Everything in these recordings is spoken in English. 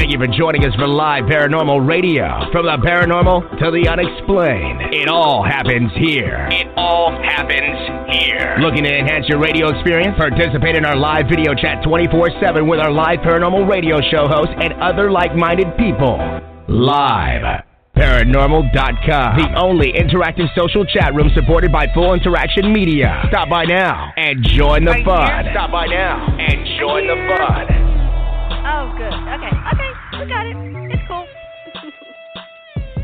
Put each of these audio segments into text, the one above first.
Thank you for joining us for live paranormal radio. From the paranormal to the unexplained, it all happens here. It all happens here. Looking to enhance your radio experience? Participate in our live video chat 24/7 with our live paranormal radio show hosts and other like-minded people. Live. Paranormal.com, the only interactive social chat room supported by Full Interaction Media. Stop by now and join the fun. Stop by now and join the fun. Oh, good. Okay, we got it. It's cool.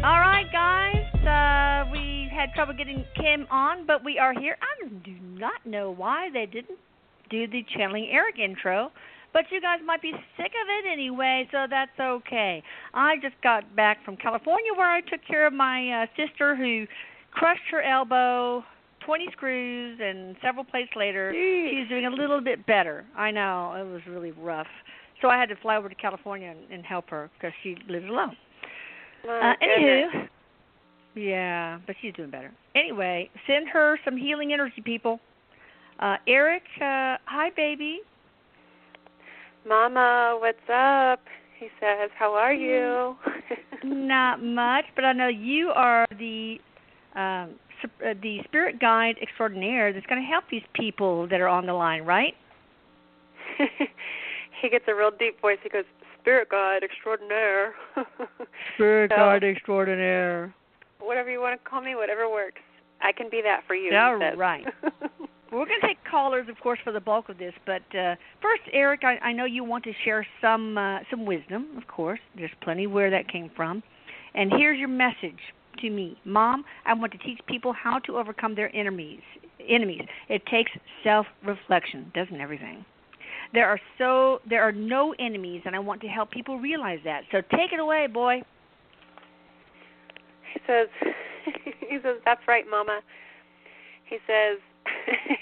All right, guys. We had trouble getting Kim on, but we are here. I do not know why they didn't do the Channeling Erik intro. But you guys might be sick of it anyway, so that's okay. I just got back from California where I took care of my sister who crushed her elbow, 20 screws, and several plates later, she's doing a little bit better. I know, it was really rough. So I had to fly over to California and help her because she lives alone. Anywho, yeah, but she's doing better. Anyway, send her some healing energy, people. Erik, hi, baby. Mama, what's up? He says, how are you? Not much, but I know you are the spirit guide extraordinaire that's going to help these people that are on the line, right? He gets a real deep voice. He goes, spirit guide extraordinaire. Spirit guide extraordinaire. Whatever you want to call me, whatever works. I can be that for you. All right. We're going to take callers, of course, for the bulk of this. But first, Erik, I know you want to share some wisdom, of course. There's plenty where that came from. And here's your message to me. Mom, I want to teach people how to overcome their enemies. It takes self-reflection, doesn't everything? There are no enemies, and I want to help people realize that. So take it away, boy. He says, that's right, Mama. He says,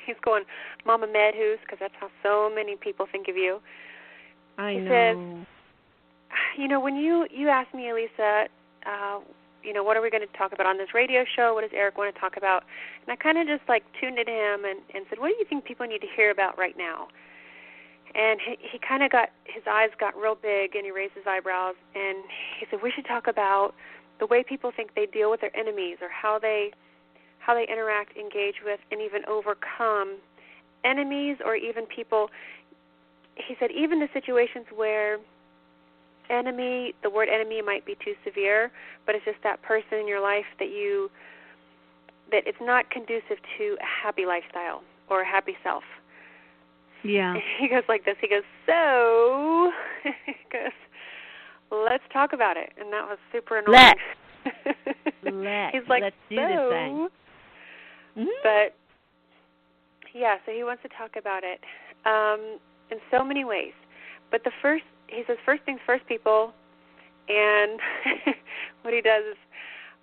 he's going, Mama Medhoos, because that's how so many people think of you. I know. He says, when you asked me, Elisa, what are we going to talk about on this radio show? What does Erik want to talk about? And I kind of just tuned into him and said, what do you think people need to hear about right now? And he kind of his eyes got real big, and he raised his eyebrows, and he said, we should talk about the way people think they deal with their enemies, or how they interact, engage with, and even overcome enemies, or even people. He said even the situations where the word enemy might be too severe, but it's just that person in your life that it's not conducive to a happy lifestyle or a happy self. Yeah. And he goes like this. He goes, so, let's talk about it. And that was super annoying. He's like, let's do this thing. Mm-hmm. But, yeah, so he wants to talk about it in so many ways. But he says, first things first, people. And what he does is,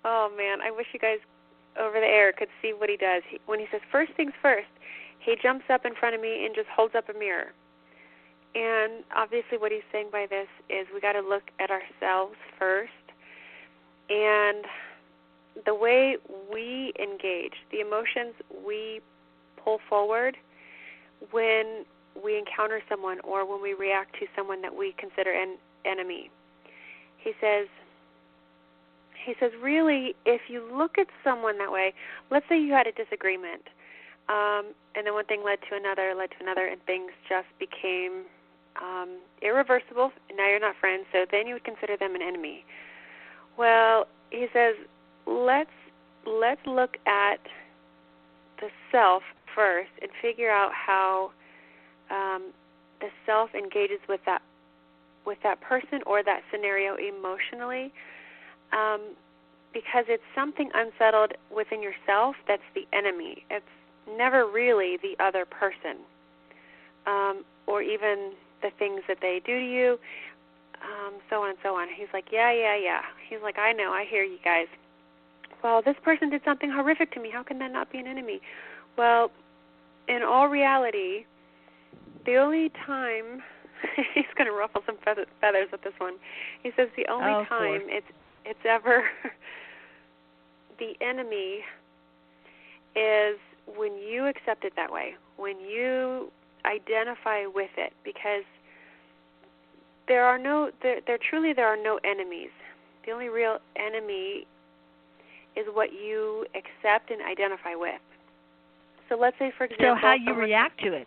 oh, man, I wish you guys over the air could see what he does. When he says, first things first, he jumps up in front of me and just holds up a mirror. And obviously what he's saying by this is we got to look at ourselves first. And the way we engage, the emotions we pull forward when we encounter someone or when we react to someone that we consider an enemy. He says, really, if you look at someone that way, let's say you had a disagreement, and then one thing led to another, and things just became irreversible, and now you're not friends, so then you would consider them an enemy. Well, he says, let's look at the self first and figure out how the self engages with that person or that scenario emotionally, because it's something unsettled within yourself that's the enemy. It's never really the other person, or even the things that they do to you, so on and so on. He's like, yeah. He's like, I know, I hear you guys. Well, this person did something horrific to me. How can that not be an enemy? Well, in all reality, the only time, he's going to ruffle some feathers with this one. He says the only time it's ever the enemy is when you accept it that way, when you identify with it, because there truly are no enemies. The only real enemy is what you accept and identify with. So let's say, for example... So how you react to it.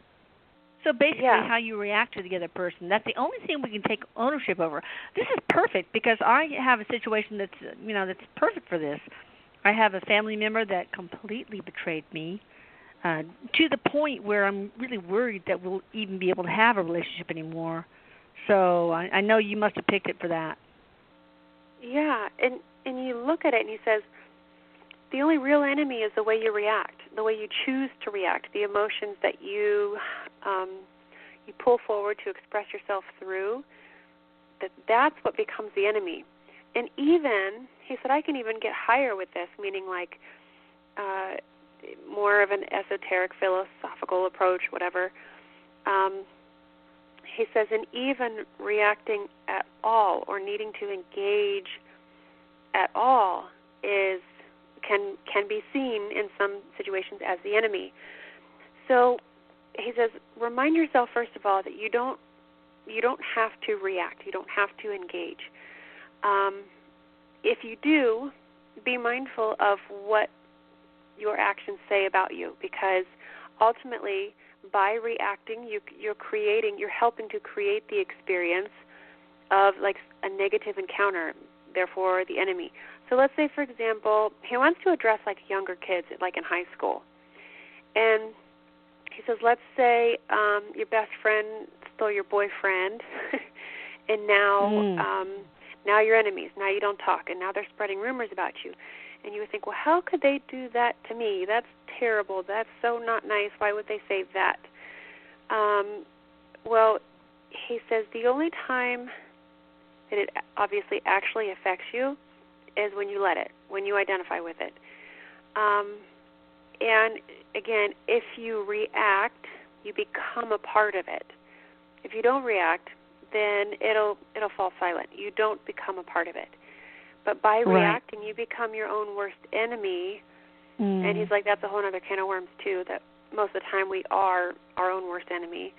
So basically how you react to the other person. That's the only thing we can take ownership over. This is perfect because I have a situation that's perfect for this. I have a family member that completely betrayed me to the point where I'm really worried that we'll even be able to have a relationship anymore. So I know you must have picked it for that. Yeah, and you look at it and he says, the only real enemy is the way you react, the way you choose to react, the emotions that you pull forward to express yourself through, that's what becomes the enemy. And even, he said, I can even get higher with this, meaning like more of an esoteric philosophical approach, whatever. He says, and even reacting at all or needing to engage at all can be seen in some situations as the enemy. So he says, remind yourself first of all that you don't have to react, you don't have to engage. If you do, be mindful of what your actions say about you, because ultimately, by reacting, you're helping to create the experience of like a negative encounter, therefore the enemy. So let's say, for example, he wants to address like younger kids, like in high school, and he says, let's say your best friend stole your boyfriend, and now you're enemies. Now you don't talk, and now they're spreading rumors about you. And you would think, well, how could they do that to me? That's terrible. That's so not nice. Why would they say that? Well, he says the only time that it obviously actually affects you is when you let it, when you identify with it. And again, if you react, you become a part of it. If you don't react, then it'll fall silent. You don't become a part of it. But by reacting, you become your own worst enemy. And he's like, that's a whole other can of worms, too, that most of the time we are our own worst enemy.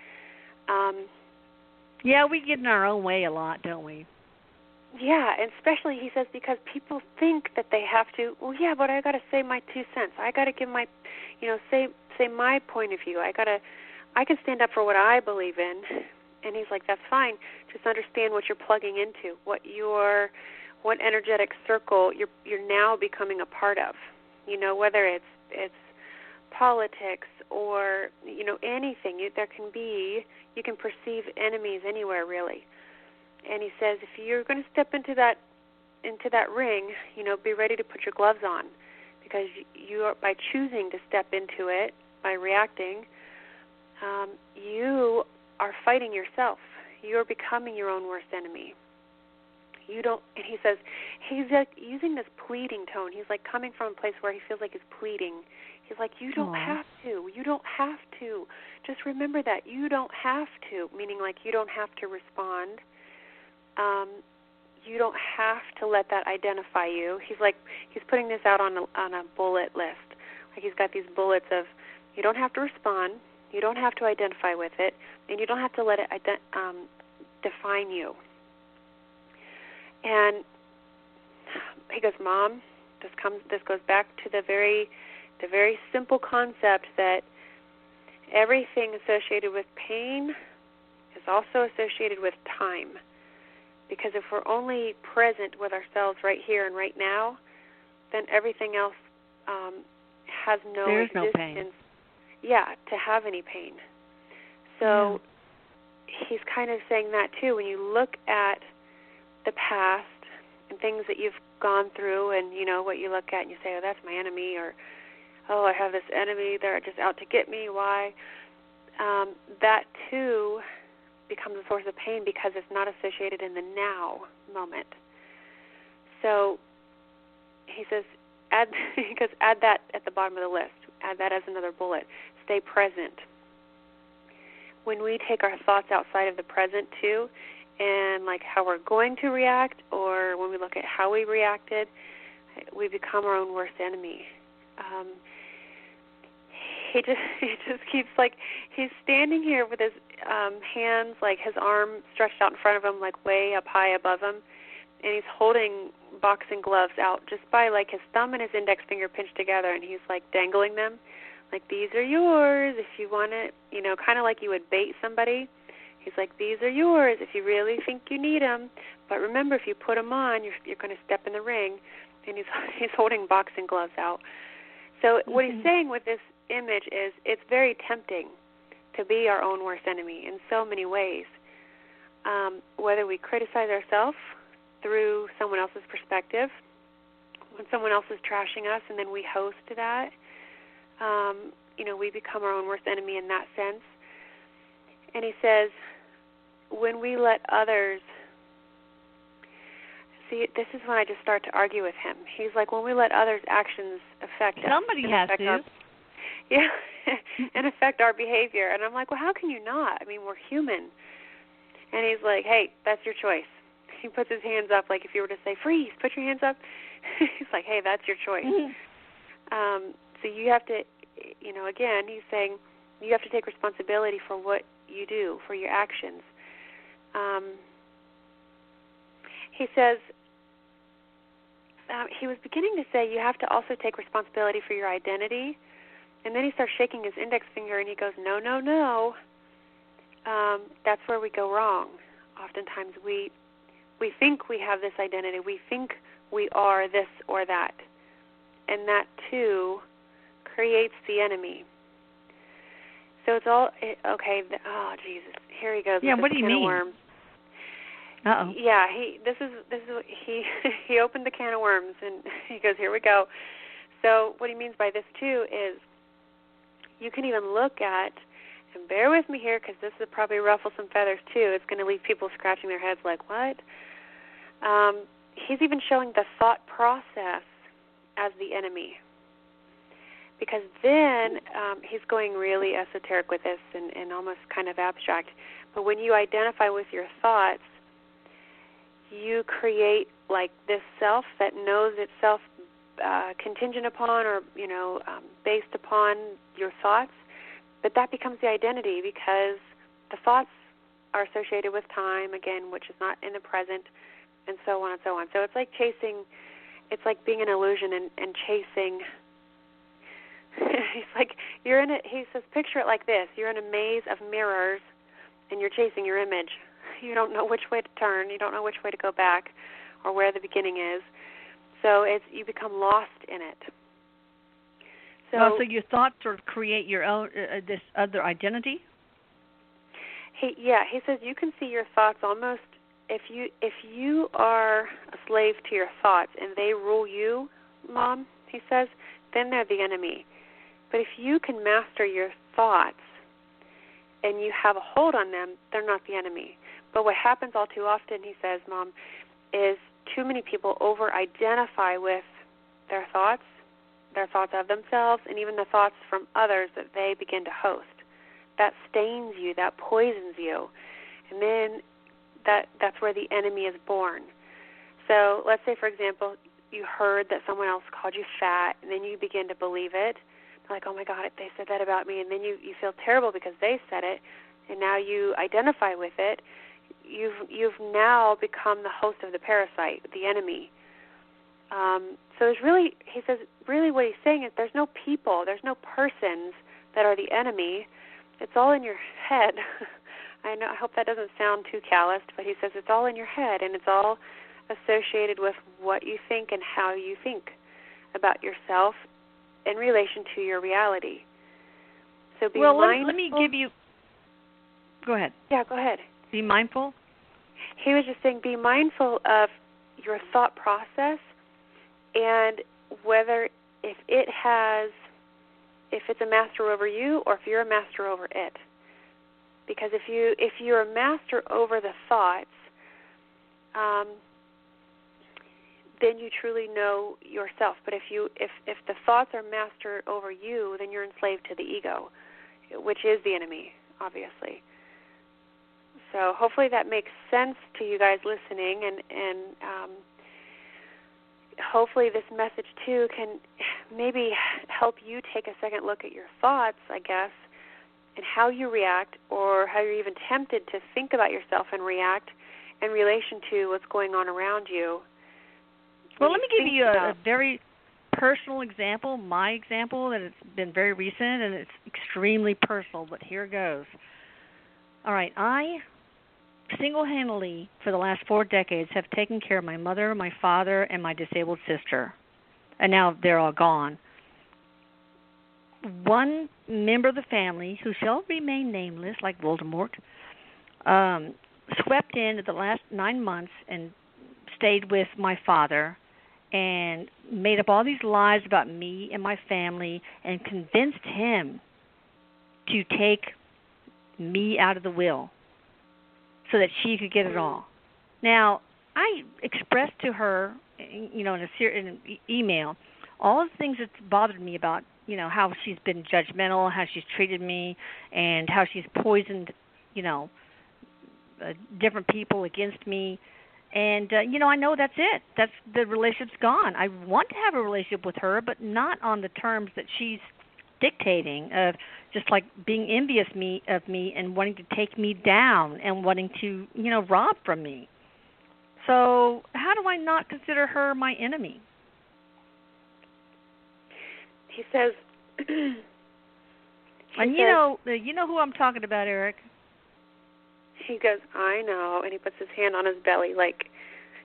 Yeah, we get in our own way a lot, don't we? Yeah, and especially, he says, because people think that they have to, well, yeah, but I got to say my 2 cents. I got to give my, say my point of view. I can stand up for what I believe in. And he's like, that's fine. Just understand what you're plugging into, what energetic circle you're now becoming a part of. Whether it's politics or anything. You can perceive enemies anywhere, really. And he says, if you're going to step into that ring, be ready to put your gloves on, because you are, by choosing to step into it, by reacting, you are fighting yourself. You're becoming your own worst enemy. And he says, he's like using this pleading tone. He's like coming from a place where he feels like he's pleading. He's like, you don't have to. You don't have to. Just remember that. You don't have to, meaning like you don't have to respond. You don't have to let that identify you. He's putting this out on a bullet list. Like he's got these bullets of, you don't have to respond, you don't have to identify with it, and you don't have to let it define you. And he goes, Mom, this goes back to the very simple concept that everything associated with pain is also associated with time. Because if we're only present with ourselves right here and right now, then everything else has no There's existence. No pain. Yeah, to have any pain. So he's kind of saying that too. When you look at the past and things that you've gone through, and what you look at and you say, oh, that's my enemy, or oh, I have this enemy, they're just out to get me, why? That too becomes a source of pain because it's not associated in the now moment. So he says, add that at the bottom of the list. Add that as another bullet. Stay present. When we take our thoughts outside of the present too, and like how we're going to react, or when we look at how we reacted, we become our own worst enemy. he just keeps, like, he's standing here with his hands, like his arm stretched out in front of him, like way up high above him, and he's holding boxing gloves out just by, like, his thumb and his index finger pinched together, and he's, like, dangling them, like, these are yours if you want it, you know, kind of like you would bait somebody. He's like, these are yours if you really think you need them, but remember, if you put them on, you're going to step in the ring, and he's holding boxing gloves out. So what he's saying with this image is it's very tempting to be our own worst enemy in so many ways, whether we criticize ourselves through someone else's perspective, when someone else is trashing us and then we host that, you know, we become our own worst enemy in that sense. And he says, when we let others, see, this is when I just start to argue with him. He's like, when we let others' actions affect us. Somebody has to. And affect our behavior. And I'm like, well, how can you not? I mean, we're human. And he's like, hey, that's your choice. He puts his hands up, like if you were to say, freeze, put your hands up. He's like, hey, that's your choice. So you have to, you know, again, he's saying you have to take responsibility for what you do, for your actions. He says, he was beginning to say you have to also take responsibility for your identity. And then he starts shaking his index finger and he goes, no, no, no. That's where we go wrong. Oftentimes we think we have this identity. We think we are this or that. And that, too, creates the enemy. So it's all, okay, oh, Jesus, here he goes. Yeah, what do you mean? Worms. Uh-oh. Yeah, this is he opened the can of worms, and he goes, here we go. So what he means by this, too, is you can even look at, and bear with me here because this will probably ruffle some feathers, too. It's going to leave people scratching their heads like, what? He's even showing the thought process as the enemy. Because then he's going really esoteric with this and almost kind of abstract. But when you identify with your thoughts, you create like this self that knows itself contingent upon or, you know, based upon your thoughts. But that becomes the identity because the thoughts are associated with time, again, which is not in the present, and so on and so on. So it's like chasing, it's like being an illusion and chasing. He's like, you're in it. He says, picture it like this. You're in a maze of mirrors, and you're chasing your image. You don't know which way to turn. You don't know which way to go back or where the beginning is. So you become lost in it. So your thoughts sort of create your own, this other identity? He says you can see your thoughts almost, if you are a slave to your thoughts and they rule you, Mom, he says, then they're the enemy. But if you can master your thoughts and you have a hold on them, they're not the enemy. But what happens all too often, he says, Mom, is too many people over-identify with their thoughts of themselves, and even the thoughts from others that they begin to host. That stains you, that poisons you. And then that's where the enemy is born. So let's say, for example, you heard that someone else called you fat, and then you begin to believe it. Like, oh, my God, they said that about me. And then you feel terrible because they said it, and now you identify with it. You've now become the host of the parasite, the enemy. So there's really, he says, really what he's saying is there's no people, there's no persons that are the enemy. It's all in your head. I hope that doesn't sound too calloused, but he says it's all in your head, and it's all associated with what you think and how you think about yourself in relation to your reality. So be mindful. Let me give you, go ahead. Yeah, go ahead. Be mindful? He was just saying be mindful of your thought process and whether if it's a master over you or if you're a master over it. Because if you're a master over the thoughts, then you truly know yourself. But if the thoughts are mastered over you, then you're enslaved to the ego, which is the enemy, obviously. So hopefully that makes sense to you guys listening, and hopefully this message, too, can maybe help you take a second look at your thoughts, I guess, and how you react, or how you're even tempted to think about yourself and react in relation to what's going on around you. Well, let me give you a very personal example, my example, that it's been very recent, and it's extremely personal, but here goes. All right, I single-handedly, for the last 4 decades, have taken care of my mother, my father, and my disabled sister, and now they're all gone. One member of the family, who shall remain nameless, like Voldemort, swept in at the last 9 months and stayed with my father and made up all these lies about me and my family and convinced him to take me out of the will so that she could get it all. Now, I expressed to her, in an email, all the things that bothered me about, how she's been judgmental, how she's treated me, and how she's poisoned, different people against me. And, I know that's it. The relationship's gone. I want to have a relationship with her, but not on the terms that she's dictating, of just like being envious of me and wanting to take me down and wanting to, rob from me. So how do I not consider her my enemy? He says, and you know who I'm talking about, Erik. He goes, I know, and he puts his hand on his belly, like,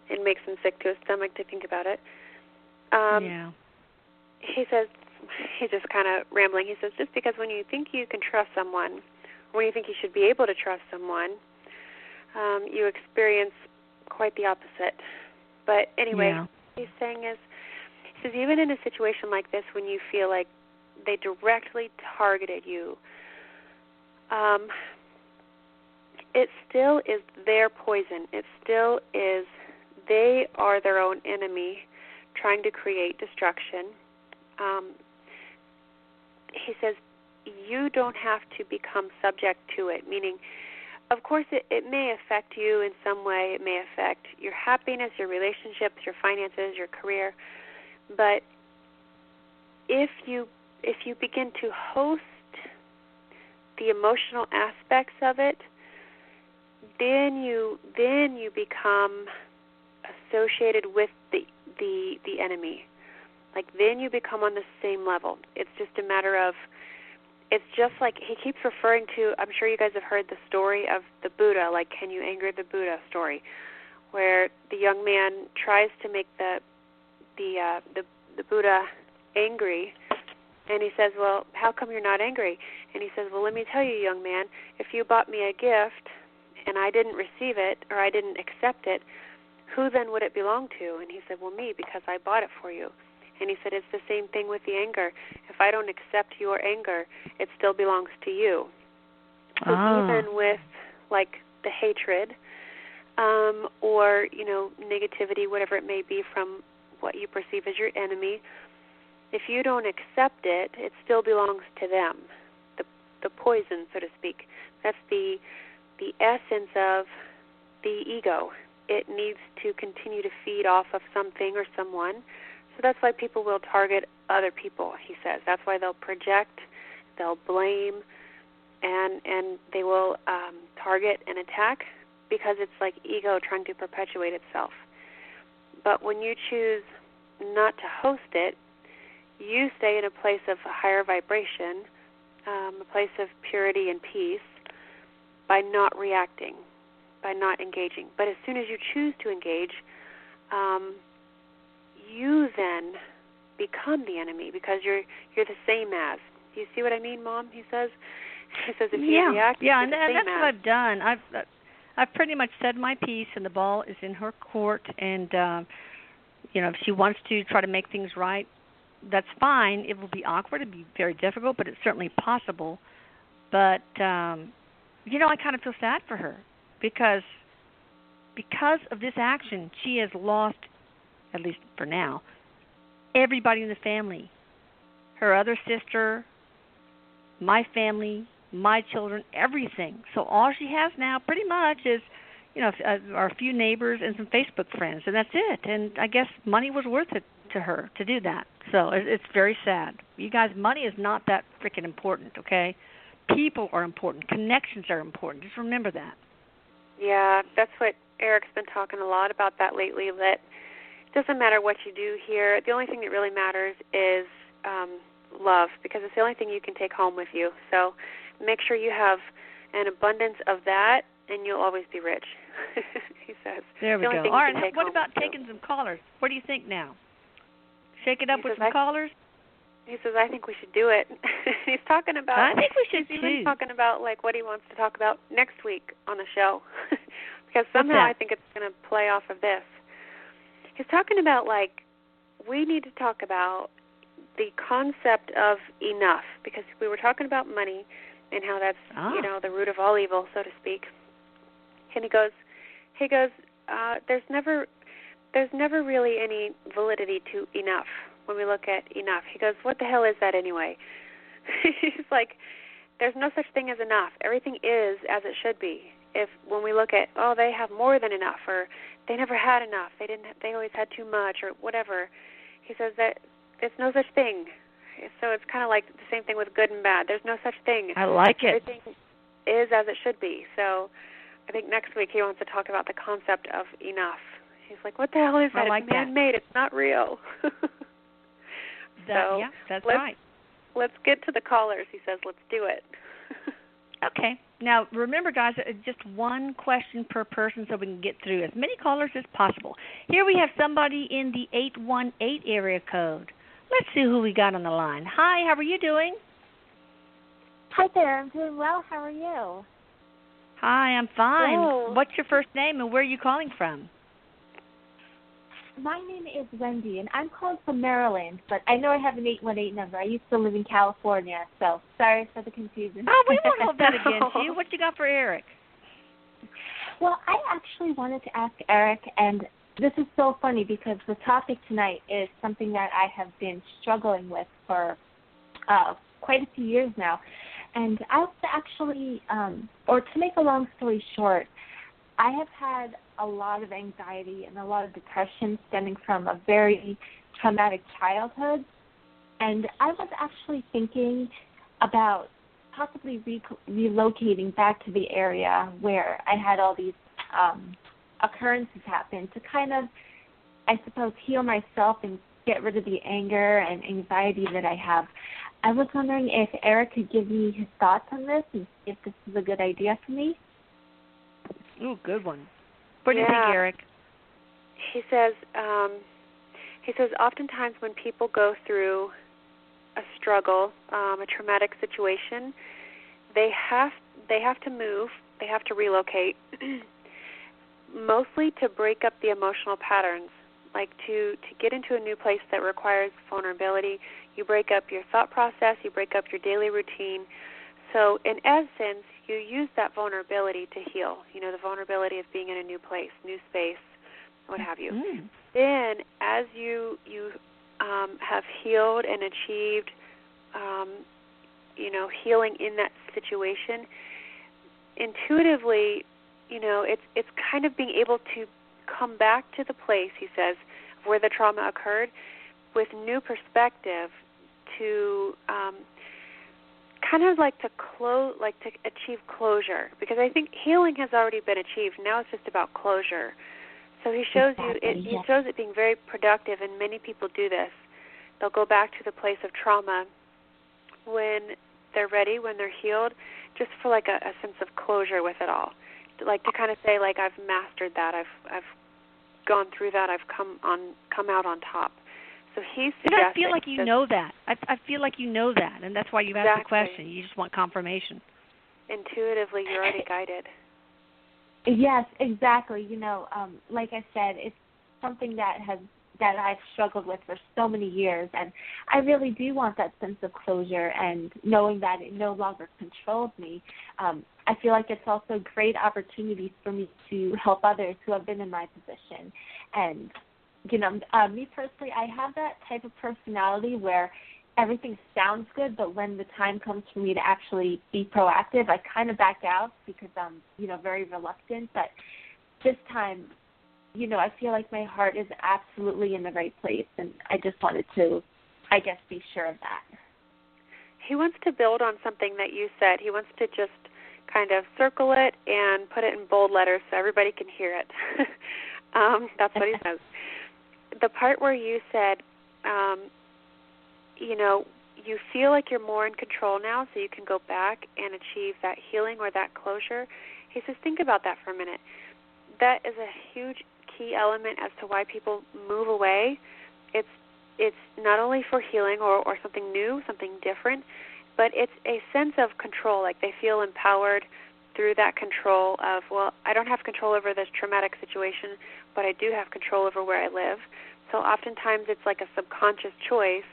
it makes him sick to his stomach to think about it. Yeah. He says, he's just kind of rambling. He says, just because when you think you can trust someone, when you think you should be able to trust someone, you experience quite the opposite. But anyway, what he's saying is, he says, even in a situation like this, when you feel like they directly targeted you, it still is their poison. It still is, they are their own enemy trying to create destruction. He says, you don't have to become subject to it, meaning, of course, it may affect you in some way. It may affect your happiness, your relationships, your finances, your career. But if you begin to host the emotional aspects of it, then you become associated with the enemy. Like, then you become on the same level. It's just a matter of, it's just like he keeps referring to, I'm sure you guys have heard the story of the Buddha, like, can you anger the Buddha story, where the young man tries to make the Buddha angry, and he says, well, how come you're not angry? And he says, well, let me tell you, young man, if you bought me a gift and I didn't receive it or I didn't accept it, who then would it belong to? And he said, well, me, because I bought it for you. And he said, it's the same thing with the anger. If I don't accept your anger, it still belongs to you. So even with, like, the hatred or, negativity, whatever it may be from what you perceive as your enemy, if you don't accept it, it still belongs to them, the poison, so to speak. That's the essence of the ego. It needs to continue to feed off of something or someone. So that's why people will target other people, he says. That's why they'll project, they'll blame, and they will target and attack, because it's like ego trying to perpetuate itself. But when you choose not to host it, you stay in a place of higher vibration, a place of purity and peace, by not reacting, by not engaging. But as soon as you choose to engage, you then become the enemy, because you're the same as. Do you see what I mean, Mom? He says if you react, and that's what I've done. I've pretty much said my piece, and the ball is in her court. And if she wants to try to make things right, that's fine. It will be awkward. It'll be very difficult, but it's certainly possible. But I kind of feel sad for her, because of this action, she has lost, at least for now, everybody in the family. Her other sister, my family, my children, everything. So all she has now pretty much is, or a few neighbors and some Facebook friends, and that's it. And I guess money was worth it to her to do that. So it's very sad. You guys, money is not that freaking important, okay? People are important. Connections are important. Just remember that. Yeah, that's what Erik's been talking a lot about that lately, that it doesn't matter what you do here. The only thing that really matters is love, because it's the only thing you can take home with you. So make sure you have an abundance of that, and you'll always be rich, he says. There we go. All right, what about taking some callers? What do you think now? Shake it up with some callers? He says, I think we should do it. He's talking about... I think we should, He's even talking about, like, what he wants to talk about next week on the show. Because somehow I think it's going to play off of this. He's talking about, like, we need to talk about the concept of enough. Because we were talking about money and how that's, the root of all evil, so to speak. And he goes, there's never really any validity to enough. When we look at enough, he goes, what the hell is that anyway? He's like, there's no such thing as enough. Everything is as it should be. When we look at, they have more than enough, or they never had enough, they always had too much, or whatever. He says that there's no such thing. So it's kind of like the same thing with good and bad. There's no such thing. I like it. Everything is as it should be. So I think next week he wants to talk about the concept of enough. He's like, what the hell is that? It's man-made. It's not real. That's right. Let's get to the callers, he says. Let's do it. Okay. Now, remember, guys, just one question per person so we can get through as many callers as possible. Here we have somebody in the 818 area code. Let's see who we got on the line. Hi, how are you doing? Hi there. I'm doing well. How are you? Hi, I'm fine. Hello. What's your first name and where are you calling from? My name is Wendy, and I'm calling from Maryland, but I know I have an 818 number. I used to live in California, so sorry for the confusion. Oh, we won't hold that against you. What you got for Erik? Well, I actually wanted to ask Erik, and this is so funny because the topic tonight is something that I have been struggling with for quite a few years now. And I was actually, or to make a long story short, I have had a lot of anxiety and a lot of depression stemming from a very traumatic childhood. And I was actually thinking about possibly relocating back to the area where I had all these occurrences happen to kind of, I suppose, heal myself and get rid of the anger and anxiety that I have. I was wondering if Erik could give me his thoughts on this and see if this is a good idea for me. Ooh, good one. What do you think, Erik? He says oftentimes when people go through a struggle, a traumatic situation, they have to move, they have to relocate, mostly to break up the emotional patterns, like to get into a new place that requires vulnerability. You break up your thought process, you break up your daily routine. So in essence, you use that vulnerability to heal, the vulnerability of being in a new place, new space, what have you. Mm. Then as you have healed and achieved, healing in that situation, intuitively, it's kind of being able to come back to the place, he says, where the trauma occurred with new perspective to kind of like to achieve closure, because I think healing has already been achieved. Now it's just about closure. So he shows he shows it being very productive, and many people do this. They'll go back to the place of trauma when they're ready, when they're healed, just for like a sense of closure with it all. Like to kind of say, like, I've mastered that, I've gone through that, I've come out on top. So he's suggesting. I feel like you know that. I feel like you know that, and that's why you asked the question. You just want confirmation. Intuitively, you're already guided. Yes, exactly. Like I said, it's something that I've struggled with for so many years, and I really do want that sense of closure and knowing that it no longer controls me. I feel like it's also great opportunities for me to help others who have been in my position. And, me personally, I have that type of personality where everything sounds good, but when the time comes for me to actually be proactive, I kind of back out because I'm, very reluctant. But this time, you know, I feel like my heart is absolutely in the right place, and I just wanted to, I guess, be sure of that. He wants to build on something that you said. He wants to just kind of circle it and put it in bold letters so everybody can hear it. That's what he says. The part where you said, you know, you feel like you're more in control now, so you can go back and achieve that healing or that closure. He says, think about that for a minute. That is a huge key element as to why people move away. It's not only for healing or something new, something different, but it's a sense of control. Like they feel empowered through that control of, well, I don't have control over this traumatic situation, but I do have control over where I live. So oftentimes it's like a subconscious choice,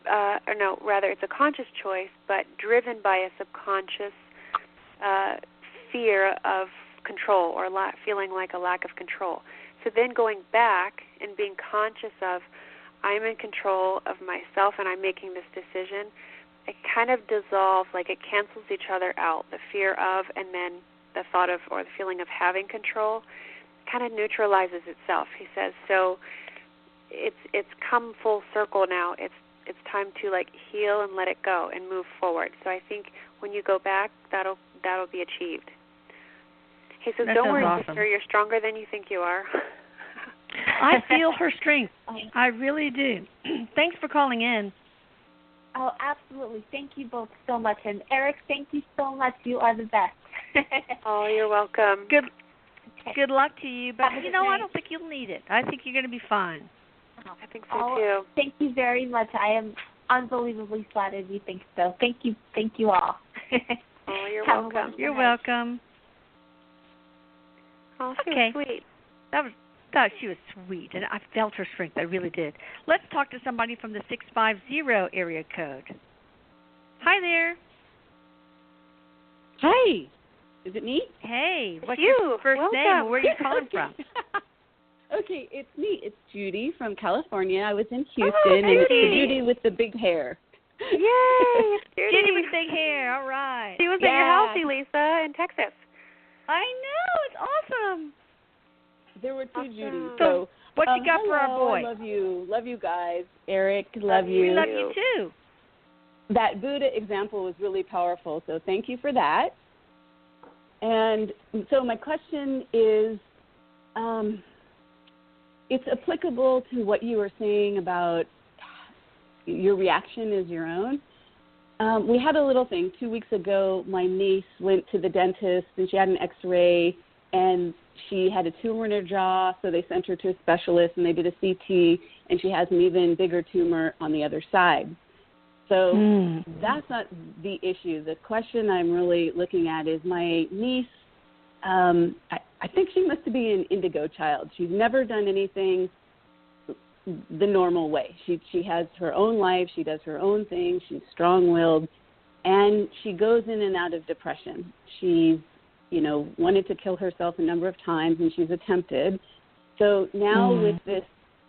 it's a conscious choice, but driven by a subconscious fear of control or feeling like a lack of control. So then going back and being conscious of, I'm in control of myself and I'm making this decision, it kind of dissolves, like it cancels each other out, the fear of and then the thought of or the feeling of having control kind of neutralizes itself, he says. So it's come full circle now. It's time to like heal and let it go and move forward. So I think when you go back, that'll be achieved. He says, don't worry, awesome. sister, you're stronger than you think you are. I feel her strength. I really do. Thanks for calling in. Oh, absolutely. Thank you both so much. And Erik, thank you so much. You are the best. Oh, you're welcome. Good luck to you. But, you know, I don't think you'll need it. I think you're going to be fine. I think so, too. Thank you very much. I am unbelievably flattered you think so. Thank you all. Oh, you're welcome. You're welcome. Oh, she was sweet. She was sweet, and I felt her strength. I really did. Let's talk to somebody from the 650 area code. Hi there. Hi. Is it me? Hey. What's your first name? Where are you calling from? Okay, it's me. It's Judy from California. I was in Houston, and it's the Judy with the big hair. Yay! Judy with big hair. All right. She was at your house, Lisa, in Texas. I know. It's awesome. There were two Judys. So what you got for our boy? I love you. Love you guys. Erik, love you. We love you too. That Buddha example was really powerful, so thank you for that. And so my question is, it's applicable to what you were saying about your reaction is your own. We had a little thing. 2 weeks ago, my niece went to the dentist, and she had an X-ray, and she had a tumor in her jaw, so they sent her to a specialist, and they did a CT, and she has an even bigger tumor on the other side. So that's not the issue. The question I'm really looking at is my niece, I think she must be an indigo child. She's never done anything the normal way. She has her own life. She does her own thing. She's strong-willed, and she goes in and out of depression. She's, wanted to kill herself a number of times, and she's attempted. So now with this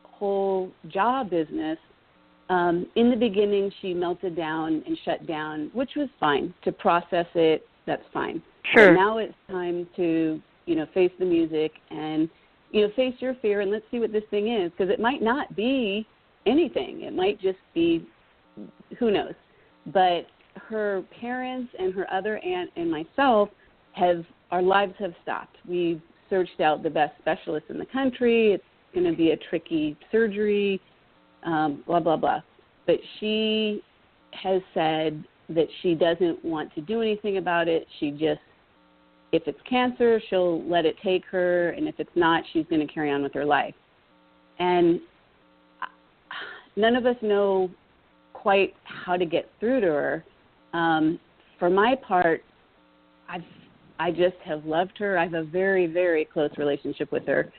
whole jaw business, in the beginning she melted down and shut down, which was fine. To process it, that's fine. Sure. But now it's time to, face the music and, face your fear and let's see what this thing is, because it might not be anything. It might just be, who knows. But her parents and her other aunt and myself our lives have stopped. We've searched out the best specialists in the country. It's going to be a tricky surgery, blah, blah, blah. But she has said that she doesn't want to do anything about it. She just, if it's cancer, she'll let it take her, and if it's not, she's going to carry on with her life. And none of us know quite how to get through to her. For my part, I just have loved her. I have a very, very close relationship with her.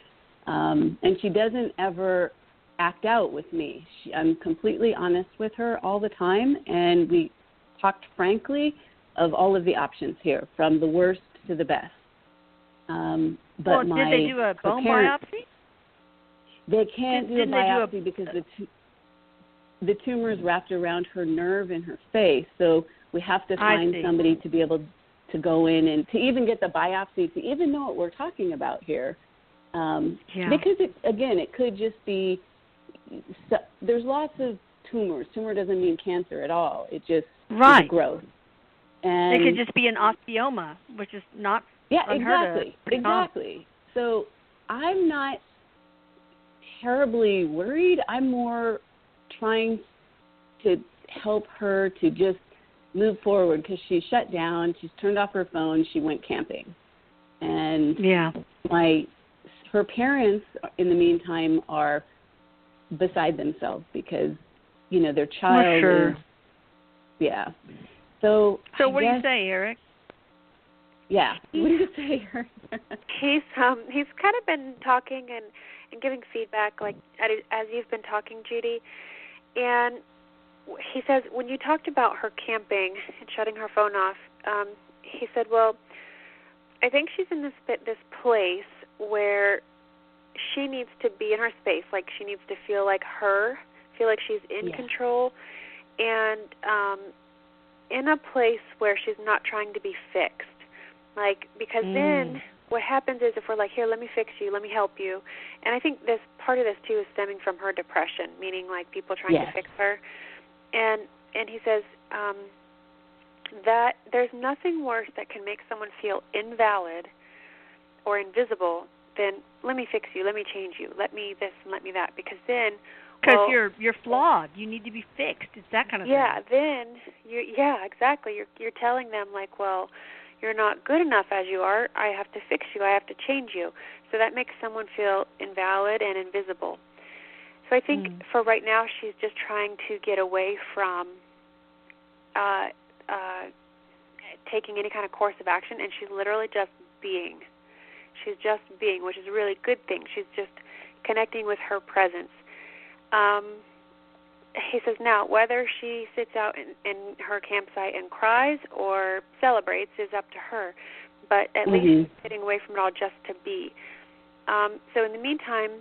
And she doesn't ever act out with me. I'm completely honest with her all the time, and we talked frankly of all of the options here, from the worst to the best. But did they do a bone biopsy? They can't do a biopsy because the tumor is wrapped around her nerve in her face, so we have to find somebody to be able to go in and to even get the biopsy, to even know what we're talking about here. Because, it could just be, there's lots of tumors. Tumor doesn't mean cancer at all. It just is growth. And it could just be an osteoma, which is not unheard of. Exactly. So I'm not terribly worried. I'm more trying to help her to just move forward because she's shut down. She's turned off her phone. She went camping. And her parents, in the meantime, are beside themselves because, their child is, So what do you say, Erik? Yeah. What do you say, Erik? He's kind of been talking and giving feedback, like as you've been talking, Judy. And he says, when you talked about her camping and shutting her phone off, he said, well, I think she's in this place where she needs to be in her space, like she needs to feel like she's in control, and in a place where she's not trying to be fixed. Like, because then what happens is if we're like, here, let me fix you, let me help you. And I think this part of this, too, is stemming from her depression, meaning, like, people trying to fix her. And he says that there's nothing worse that can make someone feel invalid or invisible than, let me fix you, let me change you, let me this and let me that. Because then... Because you're flawed. You need to be fixed. It's that kind of thing. Yeah, then, exactly. You're telling them, like, well, you're not good enough as you are. I have to fix you. I have to change you. So that makes someone feel invalid and invisible. So I think for right now, she's just trying to get away from taking any kind of course of action, and she's literally just being. She's just being, which is a really good thing. She's just connecting with her presence. He says now, whether she sits out in her campsite and cries or celebrates is up to her, but at least she's sitting away from it all just to be. So in the meantime,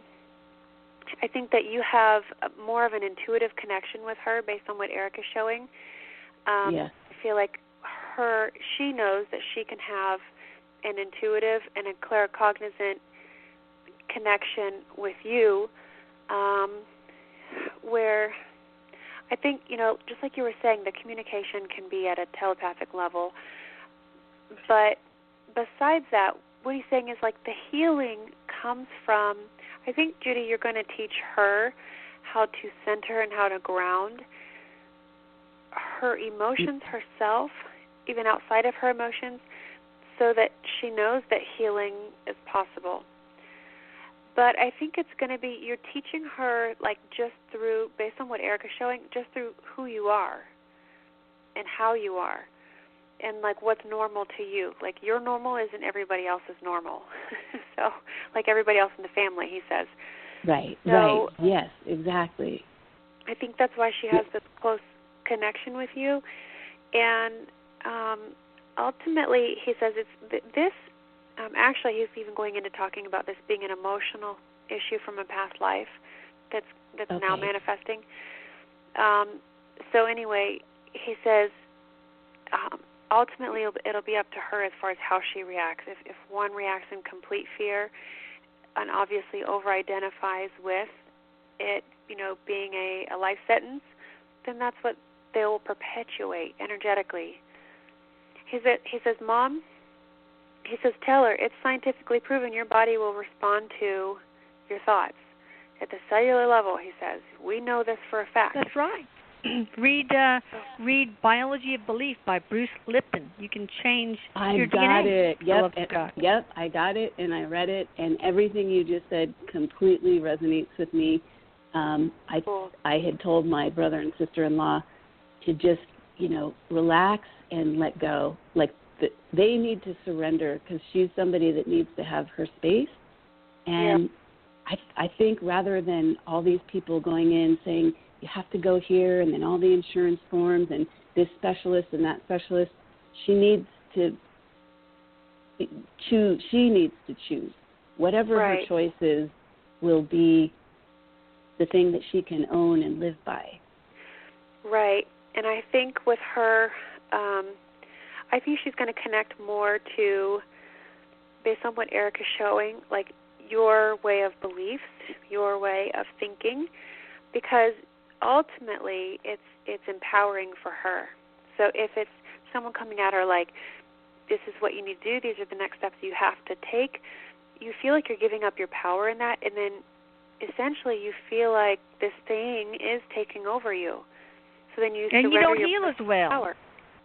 I think that you have more of an intuitive connection with her based on what Erik is showing. I feel like she knows that she can have an intuitive and a claircognizant connection with you, where I think, just like you were saying, the communication can be at a telepathic level. But besides that, what he's saying is like the healing comes from, I think, Judy, you're going to teach her how to center and how to ground her emotions herself, even outside of her emotions, so that she knows that healing is possible. But I think it's going to be, you're teaching her, like, just through, based on what Erik is showing, just through who you are and how you are and, like, what's normal to you. Like, your normal isn't everybody else's normal. So, like everybody else in the family, he says. Right, yes, exactly. I think that's why she has this close connection with you. And ultimately, he says it's this. Actually, he's even going into talking about this being an emotional issue from a past life that's now manifesting. So anyway, he says ultimately it'll be up to her as far as how she reacts. If one reacts in complete fear and obviously over-identifies with it, being a life sentence, then that's what they will perpetuate energetically. He says, Mom, he says, tell her, it's scientifically proven your body will respond to your thoughts. At the cellular level, he says. We know this for a fact. That's right. Read Biology of Belief by Bruce Lipton. You can change your DNA. I got it. Yep, I got it, and I read it, and everything you just said completely resonates with me. I had told my brother and sister-in-law to just, relax and let go. Like, they need to surrender because she's somebody that needs to have her space. And I think rather than all these people going in saying, you have to go here, and then all the insurance forms and this specialist and that specialist, she needs to choose. She needs to choose. Whatever her choice is will be the thing that she can own and live by. Right. And I think with her, I think she's going to connect more to, based on what Erik is showing, like your way of beliefs, your way of thinking, because ultimately it's empowering for her. So if it's someone coming at her like, this is what you need to do, these are the next steps you have to take, you feel like you're giving up your power in that, and then essentially you feel like this thing is taking over you. So then you and surrender you don't your heal as well. power.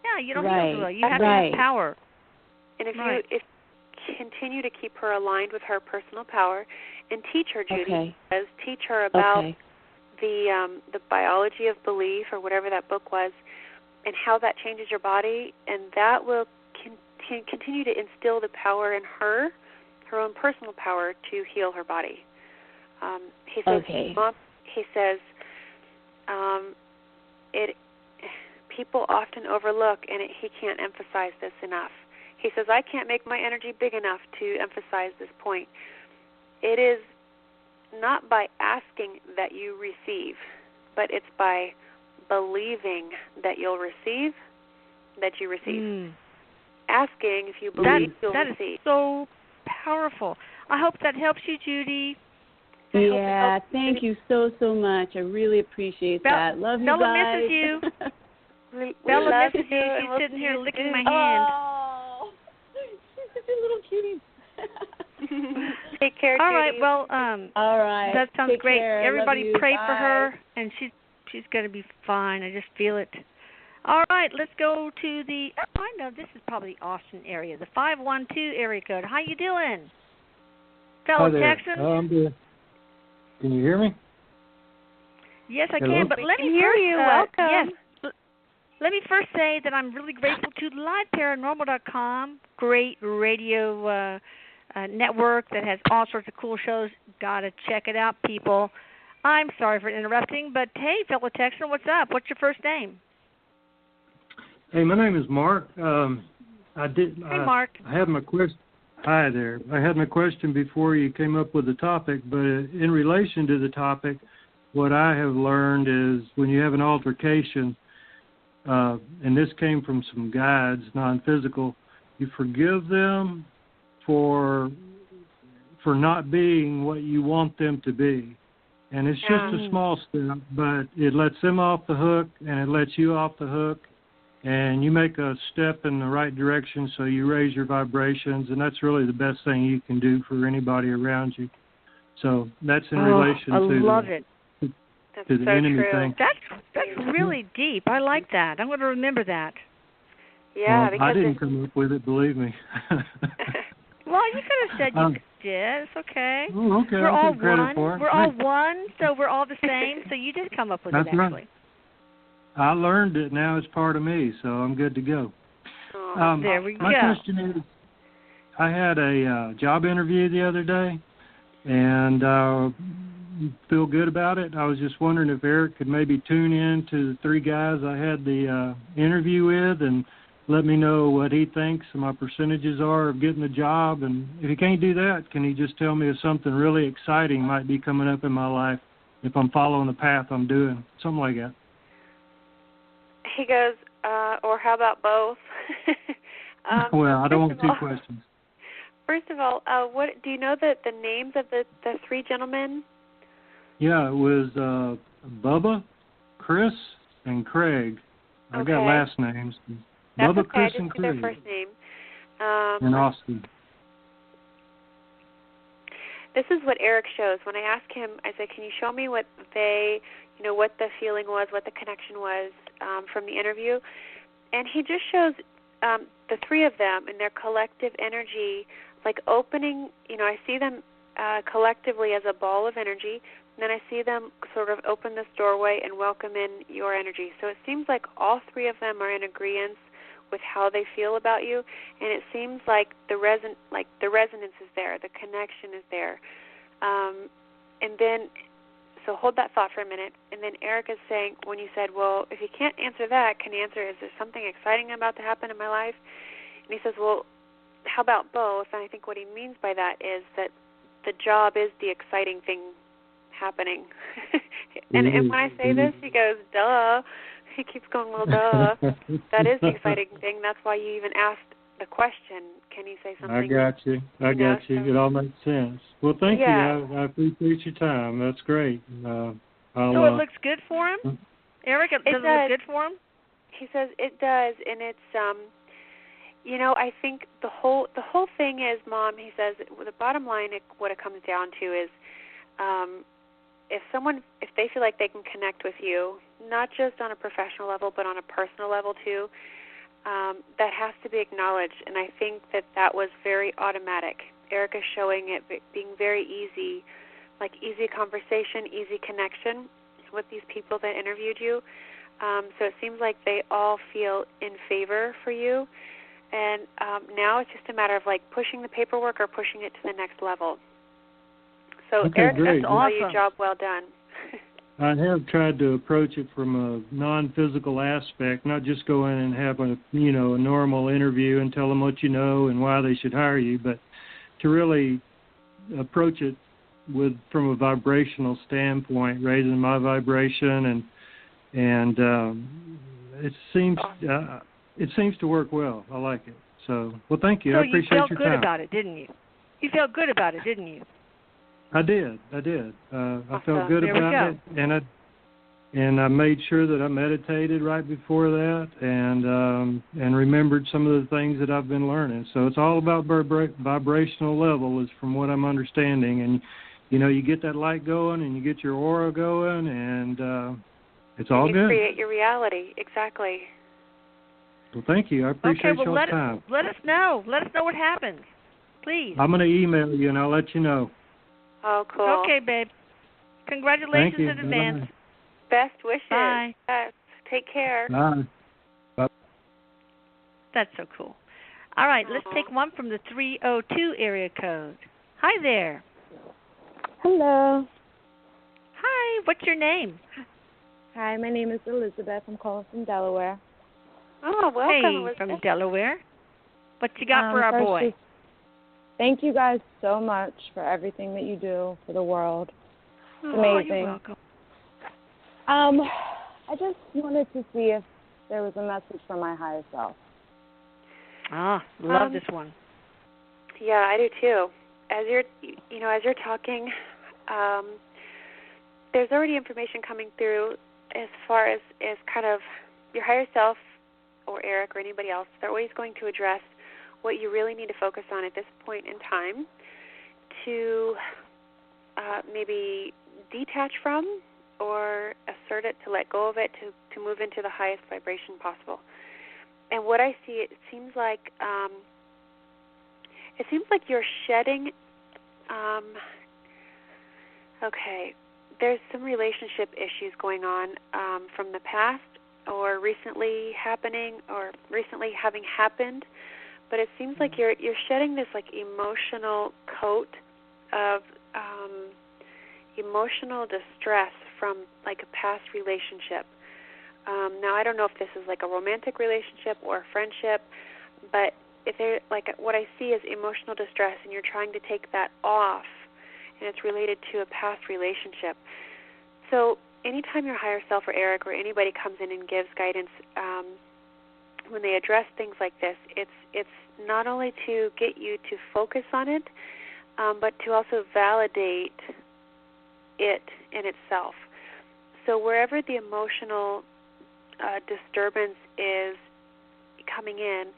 Yeah, you don't Right. heal as well. You have to have power. And if Right. you continue to keep her aligned with her personal power, and teach her, Judy, because teach her about the biology of belief, or whatever that book was, and how that changes your body, and that will continue to instill the power in her own personal power to heal her body. He says, people often overlook, and he can't emphasize this enough. He says, I can't make my energy big enough to emphasize this point. It is not by asking that you receive, but it's by believing that you'll receive, that you receive. Asking, if you believe, you'll receive. That is so powerful. I hope that helps you, Judy. Yeah, thank you so much. I really appreciate that. Love you Bella guys. misses you. Bella misses you. She's She's sitting here licking my hand. Oh, she's such a little cutie. Take care, Judy. All right, well, all right. That sounds Take great. care. Everybody pray for Bye. her, and she's going to be fine. I just feel it. All right, let's go to the, I know this is probably the Austin area, the 512 area code. How you doing, fellow Texans? I'm good. Can you hear me? Yes, I Hello? can, but let me hear first, you. Welcome. Yes. Let me first say that I'm really grateful to liveparanormal.com, great radio network that has all sorts of cool shows. Got to check it out, people. I'm sorry for interrupting, but hey, fellow Texan, what's up? What's your first name? Hey, my name is Mark. Hey, Mark. I had my question. Hi there. I had my question before you came up with the topic, but in relation to the topic, what I have learned is when you have an altercation, and this came from some guides, non-physical, you forgive them for not being what you want them to be. And it's just a small step, but it lets them off the hook, and it lets you off the hook, and you make a step in the right direction, so you raise your vibrations, and that's really the best thing you can do for anybody around you. So that's in relation to the enemy thing. That's really deep. I like that. I'm going to remember that. Yeah, well, I didn't come up with it, believe me. Well, you could have said you did. It's okay. Oh, okay. We're all one. We're all one, so we're all the same. So you did come up with it, actually. Right. I learned it. Now it's part of me, so I'm good to go. There we go. My question is, I had a job interview the other day, and feel good about it. I was just wondering if Erik could maybe tune in to the three guys I had the interview with and let me know what he thinks my percentages are of getting the job. And if he can't do that, can he just tell me if something really exciting might be coming up in my life if I'm following the path I'm doing, something like that. He goes, or how about both? Well, I don't want two questions. First of all, what do you know the names of the three gentlemen? Yeah, it was Bubba, Chris, and Craig. I got last names. That's Bubba, okay. Chris, I just and see Craig. their first name. In Austin. This is what Erik shows. When I ask him, I say, can you show me what what the feeling was, what the connection was from the interview? And he just shows the three of them and their collective energy, like opening, I see them collectively as a ball of energy, and then I see them sort of open this doorway and welcome in your energy. So it seems like all three of them are in agreement with how they feel about you, and it seems like the resonance is there, the connection is there. And then, so hold that thought for a minute, and then Erik is saying, when you said, well, if you can't answer that, can you answer, is there something exciting about to happen in my life? And he says, well, how about both? And I think what he means by that is that the job is the exciting thing happening. and when I say this, he goes, duh. He keeps going, well, duh. That is the exciting thing. That's why you even asked the question, can you say something? I got you. It all makes sense. Well, thank you. I appreciate your time. That's great. So it looks good for him? Erik, does it look good for him? He says it does, and it's, I think the whole thing is, Mom, he says, the bottom line, what it comes down to is, if they feel like they can connect with you, not just on a professional level, but on a personal level too, that has to be acknowledged. And I think that was very automatic. Erik is showing it being very easy, like easy conversation, easy connection with these people that interviewed you. So it seems like they all feel in favor for you. And now it's just a matter of like pushing the paperwork or pushing it to the next level. So okay, Erik, great. that's awesome. Your job well done. I have tried to approach it from a non-physical aspect, not just go in and have a normal interview and tell them what you know and why they should hire you, but to really approach it from a vibrational standpoint, raising my vibration, and it seems to work well. I like it. So, well, thank you. I appreciate your time. So you felt good about it, didn't you? You felt good about it, didn't you? I did. I felt good about it, and I made sure that I meditated right before that, and remembered some of the things that I've been learning. So it's all about vibrational level, is from what I'm understanding, and you get that light going, and you get your aura going, and it's all good. You create your reality, exactly. Well, thank you. I appreciate your time. Let us know. Let us know what happens, please. I'm going to email you, and I'll let you know. Oh, cool. Okay, babe. Congratulations in advance. Bye-bye. Best wishes. Bye. Yes. Take care. Bye. Bye. That's so cool. All right, let's take one from the 302 area code. Hi there. Hello. Hi, what's your name? Hi, my name is Elizabeth. I'm calling from Delaware. Oh, welcome, Hey, Elizabeth. from Delaware. What you got for our boy? Thank you guys so much for everything that you do for the world. It's amazing. You're welcome. I just wanted to see if there was a message from my higher self. Love this one. Yeah, I do too. As you're talking, there's already information coming through as far as kind of your higher self or Erik or anybody else. They're always going to address what you really need to focus on at this point in time to maybe detach from or assert it, to let go of it, to move into the highest vibration possible. And what I see, it seems like you're shedding. There's some relationship issues going on from the past, or recently happening, or recently having happened. But it seems like you're shedding this like emotional coat of emotional distress from like a past relationship. Now I don't know if this is like a romantic relationship or a friendship, but if they're like, what I see is emotional distress, and you're trying to take that off, and it's related to a past relationship. So anytime your higher self or Erik or anybody comes in and gives guidance, when they address things like this, it's not only to get you to focus on it, but to also validate it in itself. So wherever the emotional disturbance is coming in,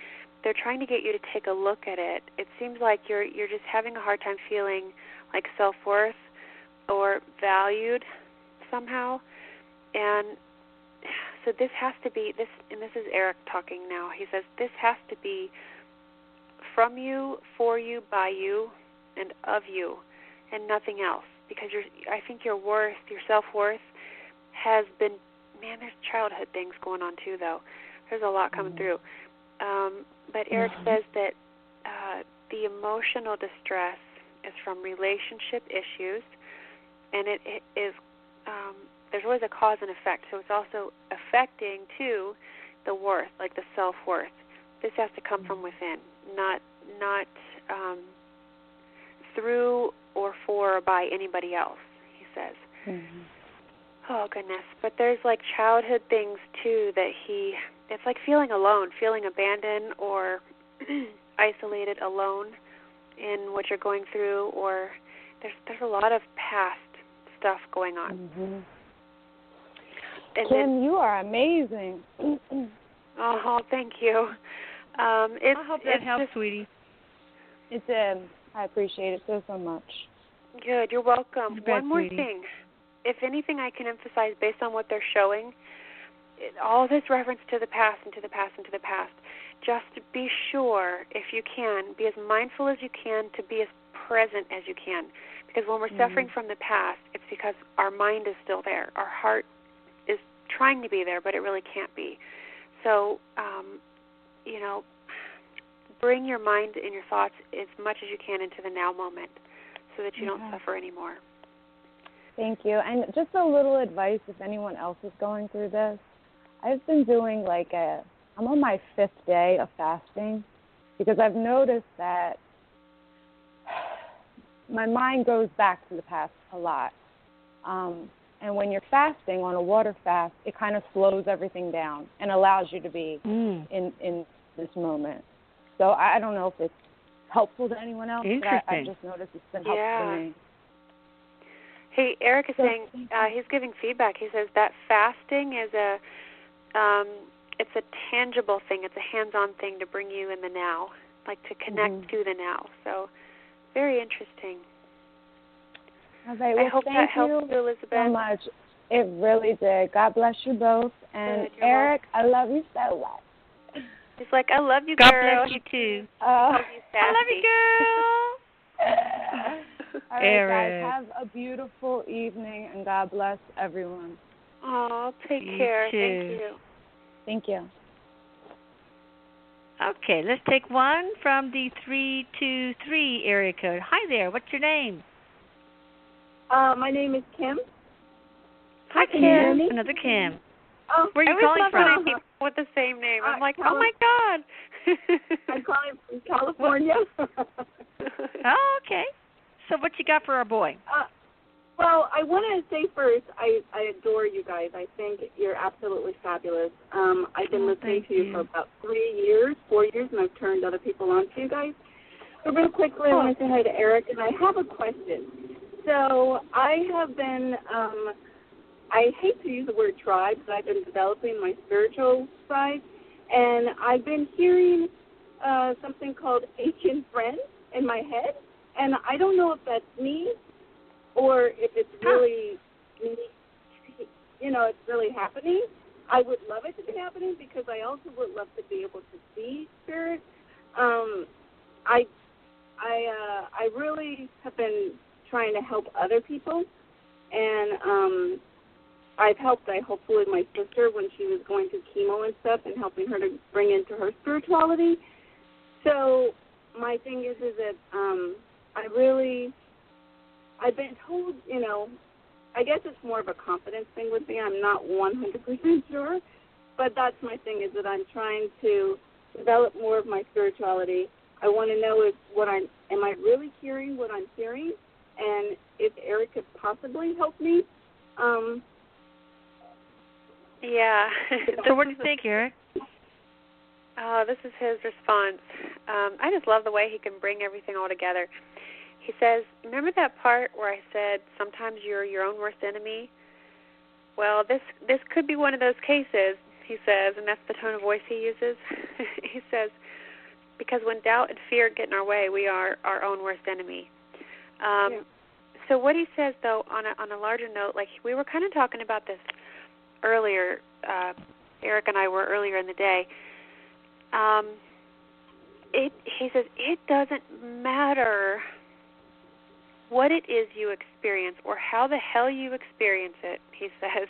they're trying to get you to take a look at it. It seems like you're just having a hard time feeling like self-worth or valued somehow. And so this has to be, and this is Erik talking now, he says this has to be from you, for you, by you, and of you, and nothing else. Because I think your worth, your self-worth has been, there's childhood things going on too, though. There's a lot coming through. But Erik says that the emotional distress is from relationship issues, and it is, there's always a cause and effect, so it's also affecting, too, the worth, like the self-worth. This has to come from within, not through or for or by anybody else, he says. Oh, goodness. But there's like childhood things, too, that it's like feeling alone, feeling abandoned or isolated, alone in what you're going through, or there's a lot of past stuff going on. Mm-hmm. And Kim, you are amazing. Oh, thank you. I hope that helps, sweetie. It did. I appreciate it so much. Good. You're welcome. One more sweetie. thing. If anything I can emphasize based on what they're showing, all this reference to the past and to the past and to the past, just be sure, if you can, be as mindful as you can to be as present as you can. Because when we're suffering from the past, it's because our mind is still there. Our heart is trying to be there, but it really can't be. So, bring your mind and your thoughts as much as you can into the now moment so that you don't suffer anymore. Thank you. And just a little advice if anyone else is going through this. I've been doing I'm on my 5th day of fasting because I've noticed that my mind goes back to the past a lot. And when you're fasting on a water fast, it kind of slows everything down and allows you to be in this moment. So I don't know if it's helpful to anyone else, but I've just noticed it's been helpful to me. Hey, Erik is saying he's giving feedback. He says that fasting is it's a tangible thing. It's a hands-on thing to bring you in the now, like to connect to the now. So very interesting. All right. Well, I hope that helps you, Elizabeth. So much. It really did. God bless you both. And Erik, I love you so much. He's like, I love you, God girl. bless you, too. I love you, girl. All right, Erik. guys, have a beautiful evening, and God bless everyone. Oh, take You care. too. Thank you. Thank you. Okay, let's take one from the 323 area code. Hi there. What's your name? My name is Kim. Hi, Can you hear me? Another Kim. Oh, Where are you calling from? People with the same name. I'm like, oh my God. I'm calling from California. Oh, okay. So what you got for our boy? Well, I want to say first, I adore you guys. I think you're absolutely fabulous. I've been listening to you for about 4 years, and I've turned other people on to you guys. So real quickly, I want to say hi to Erik, and I have a question. So I have been, I hate to use the word tribe, but I've been developing my spiritual side, and I've been hearing something called ancient friends in my head, and I don't know if that's me or if it's really, it's really happening. I would love it to be happening because I also would love to be able to see spirit. I really have been trying to help other people, and I've helped, hopefully, my sister when she was going through chemo and stuff and helping her to bring into her spirituality. So my thing is that I've been told, I guess it's more of a confidence thing with me. I'm not 100% sure, but that's my thing is that I'm trying to develop more of my spirituality. I want to know am I really hearing what I'm hearing, and if Erik could possibly help me. Yeah. So what do you think, Erik? This is his response. I just love the way he can bring everything all together. He says, remember that part where I said sometimes you're your own worst enemy? Well, this could be one of those cases, he says, and that's the tone of voice he uses. He says, because when doubt and fear get in our way, we are our own worst enemy. So what he says, though, on a larger note, like we were kind of talking about this earlier, Erik and I were earlier in the day. He says it doesn't matter what it is you experience or how the hell you experience it. He says,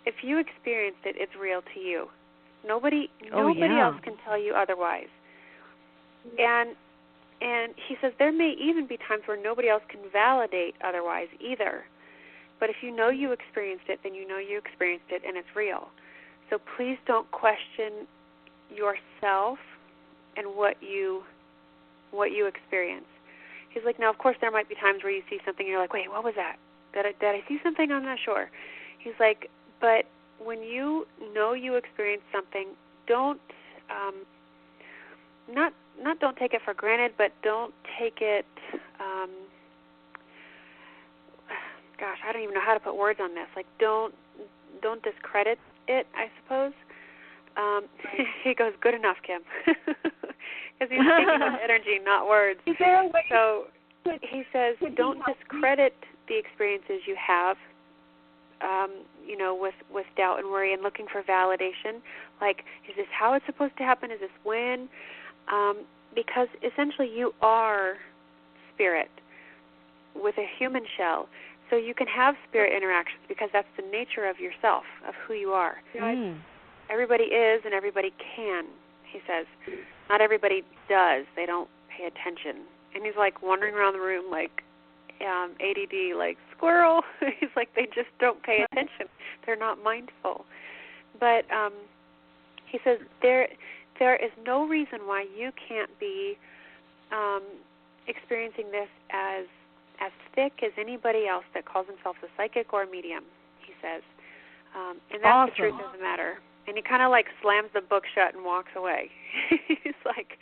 if you experienced it, it's real to you. Nobody else can tell you otherwise. And he says there may even be times where nobody else can validate otherwise either. But if you know you experienced it, then you know you experienced it and it's real. So please don't question yourself and what you experience. He's like, now, of course, there might be times where you see something and you're like, wait, what was that? Did I see something? I'm not sure. He's like, but when you know you experienced something, don't not don't take it for granted, but don't take it. Gosh, I don't even know how to put words on this. Like, don't discredit it, I suppose. He goes, good enough, Kim, because he's speaking with energy, not words. Is there a way? So he says, don't discredit the experiences you have. With doubt and worry and looking for validation. Like, is this how it's supposed to happen? Is this when? Because essentially you are spirit with a human shell. So you can have spirit interactions because that's the nature of yourself, of who you are. Everybody is and everybody can, he says. Not everybody does. They don't pay attention. And he's like wandering around the room like ADD, like squirrel. He's like, they just don't pay attention. They're not mindful. But he says there is no reason why you can't be experiencing this as thick as anybody else that calls himself a psychic or a medium, he says. And that's awesome. The truth of the matter. And he kind of like slams the book shut and walks away. He's like,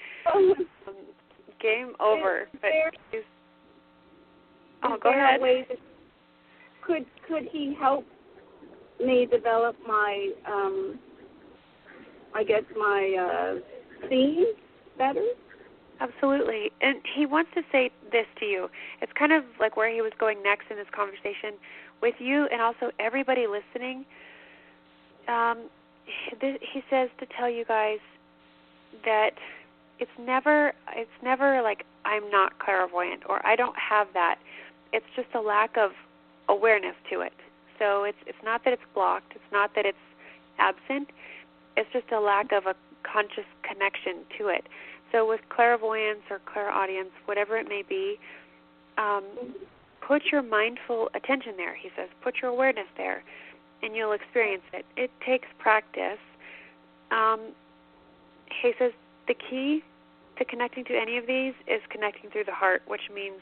game over. Go ahead. Could he help me develop my, my theme better? Absolutely. And he wants to say this to you. It's kind of like where he was going next in this conversation with you and also everybody listening. He says to tell you guys that it's never like I'm not clairvoyant or I don't have that. It's just a lack of awareness to it. So it's not that it's blocked. It's not that it's absent. It's just a lack of a conscious connection to it. So with clairvoyance or clairaudience, whatever it may be, put your mindful attention there, he says. Put your awareness there, and you'll experience it. It takes practice. He says the key to connecting to any of these is connecting through the heart, which means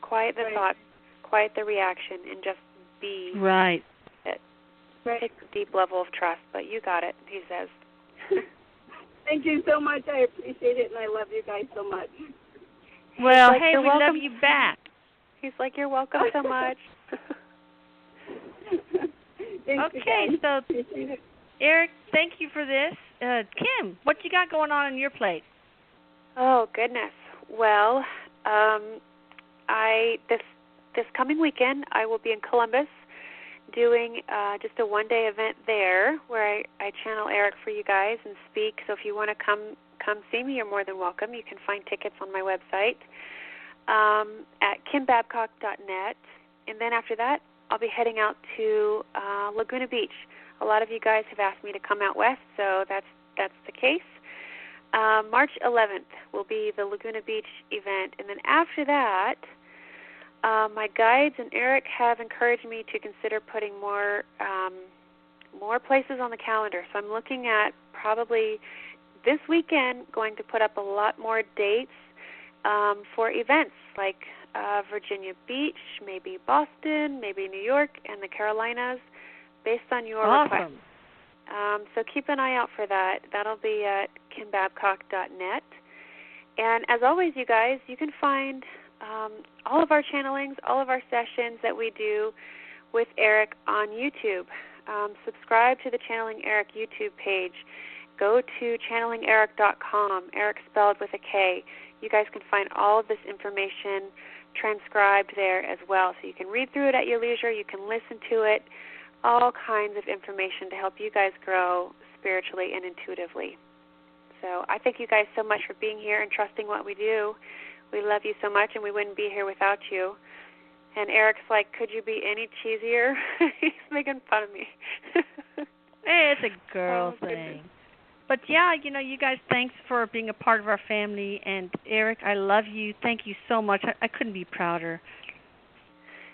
quiet the thought, quiet the reaction, and just be. Right. It takes a deep level of trust, but you got it, he says. Thank you so much. I appreciate it, and I love you guys so much. Well, like, hey, we welcome. love you back. He's like, you're welcome so much. Okay, so Erik, thank you for this. Kim, what you got going on your plate? Oh, goodness. Well, this coming weekend I will be in Columbus doing just a one-day event there where I channel Erik for you guys and speak. So if you want to come see me, you're more than welcome. You can find tickets on my website at kimbabcock.net. And then after that, I'll be heading out to Laguna Beach. A lot of you guys have asked me to come out west, so that's the case. March 11th will be the Laguna Beach event. And then after that, my guides and Erik have encouraged me to consider putting more places on the calendar. So I'm looking at probably this weekend going to put up a lot more dates for events like Virginia Beach, maybe Boston, maybe New York, and the Carolinas, based on your request. So keep an eye out for that. That'll be at kimbabcock.net. And as always, you guys, you can find all of our channelings, all of our sessions that we do with Erik on YouTube. Subscribe to the Channeling Erik YouTube page. Go to channelingerik.com, Erik spelled with a K. You guys can find all of this information transcribed there as well. So you can read through it at your leisure. You can listen to it. All kinds of information to help you guys grow spiritually and intuitively. So I thank you guys so much for being here and trusting what we do. We love you so much, and we wouldn't be here without you. And Erik's like, could you be any cheesier? He's making fun of me. Hey, it's a girl thing. But, yeah, you guys, thanks for being a part of our family. And, Erik, I love you. Thank you so much. I couldn't be prouder.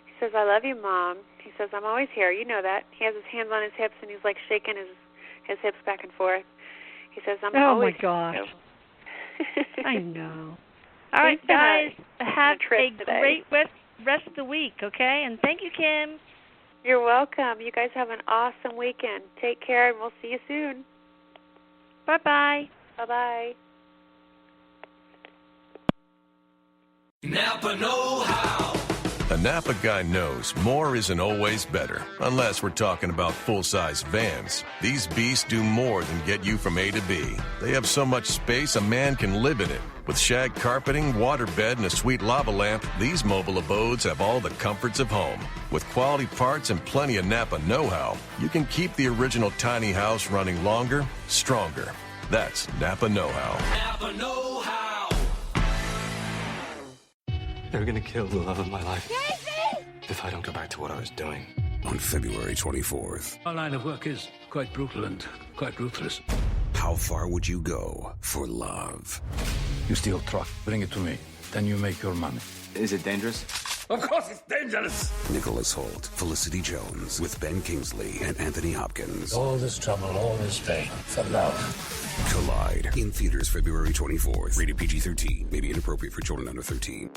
He says, I love you, Mom. He says, I'm always here. You know that. He has his hands on his hips, and he's, like, shaking his hips back and forth. He says, I'm always here. Oh, my gosh. I know. All right, guys, have a great rest of the week, okay? And thank you, Kim. You're welcome. You guys have an awesome weekend. Take care, and we'll see you soon. Bye-bye. Bye-bye. Napa know-how. A Napa guy knows more isn't always better, unless we're talking about full-size vans. These beasts do more than get you from A to B. They have so much space a man can live in it. With shag carpeting, waterbed, and a sweet lava lamp, these mobile abodes have all the comforts of home. With quality parts and plenty of Napa know-how, you can keep the original tiny house running longer, stronger. That's Napa know-how. Napa know-how. They're gonna kill the love of my life. Casey! If I don't go back to what I was doing. On February 24th. Our line of work is quite brutal and quite ruthless. How far would you go for love? You steal truck, bring it to me. Then you make your money. Is it dangerous? Of course it's dangerous! Nicholas Hoult, Felicity Jones, with Ben Kingsley and Anthony Hopkins. All this trouble, all this pain, for love. Collide. In theaters February 24th. Rated PG-13. May be inappropriate for children under 13.